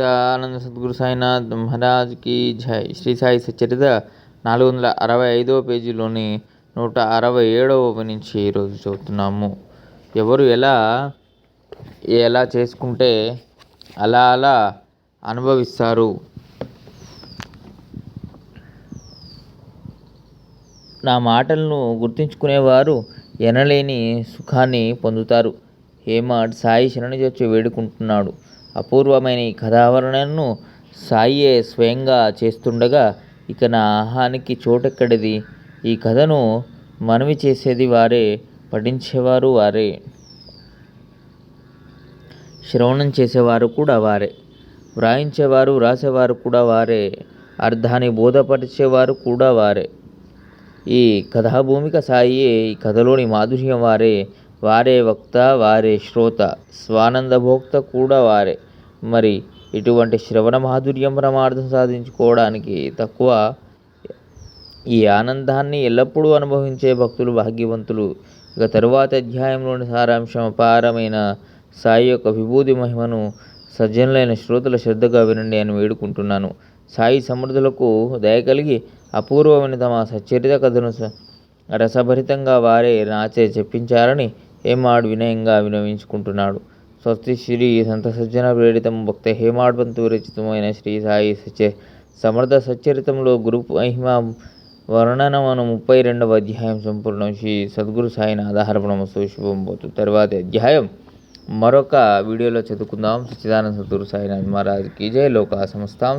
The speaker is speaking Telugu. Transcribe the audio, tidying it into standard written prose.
ఆనంద సద్గురు సాయినాథ్ మహారాజ్కి జై. శ్రీ సాయి సచ్చరిత 465వ పేజీలోని 167వ నుంచి ఈరోజు చదువుతున్నాము. ఎవరు ఎలా ఎలా చేసుకుంటే అలా అలా అనుభవిస్తారు. నా మాటలను గుర్తుంచుకునేవారు ఎనలేని సుఖాన్ని పొందుతారు. హేమాడ్ సాయి శరణుజొచ్చి వేడుకుంటున్నాడు. అపూర్వమైన ఈ కథావరణను సాయియే స్వయంగా చేస్తుండగా ఇక నా ఆహానికి చోటెక్కడిది? ఈ కథను మనవి చేసేది వారే, పఠించేవారు వారే, శ్రవణం చేసేవారు కూడా వారే, వ్రాయించేవారు వ్రాసేవారు కూడా వారే, అర్థాన్ని బోధపరిచేవారు కూడా వారే. ఈ కథాభూమిక సాయియే, ఈ కథలోని మాధుర్యం వారే, వారే వక్త, వారే శ్రోత, స్వానందభోక్త కూడా వారే. మరి ఇటువంటి శ్రవణ మాధుర్యం పరమార్థం సాధించుకోవడానికి తక్కువ. ఈ ఆనందాన్ని ఎల్లప్పుడూ అనుభవించే భక్తులు భాగ్యవంతులు. ఇక తరువాతి అధ్యాయంలోని సారాంశం అపారమైన సాయి యొక్క విభూతి మహిమను సజ్జనులైన శ్రోతల శ్రద్ధగా వినండి అని వేడుకుంటున్నాను. సాయి సమర్థులకు దయ కలిగి అపూర్వమైన తమ సచ్చరిత కథను రసభరితంగా వారే నాచే చెప్పించారని హేమాడ్ వినయంగా వినవించుకుంటున్నాడు. స్వస్తి శ్రీ సంత సజ్జన ప్రేరితం భక్త హేమాడ్ పంతు విరచితమైన శ్రీ సాయి సమర్థ సచ్చరితంలో గురు మహిమ వర్ణనమను 32వ అధ్యాయం సంపూర్ణం. శ్రీ సద్గురు సాయినాథ అర్పణమస్తు. శుభం భవతు. తర్వాతి అధ్యాయం మరొక వీడియోలో చదువుకుందాం. సచ్చిదానంద సద్గురు సాయినాథ్ మహారాజ్కి జై. లోకా సమస్తాం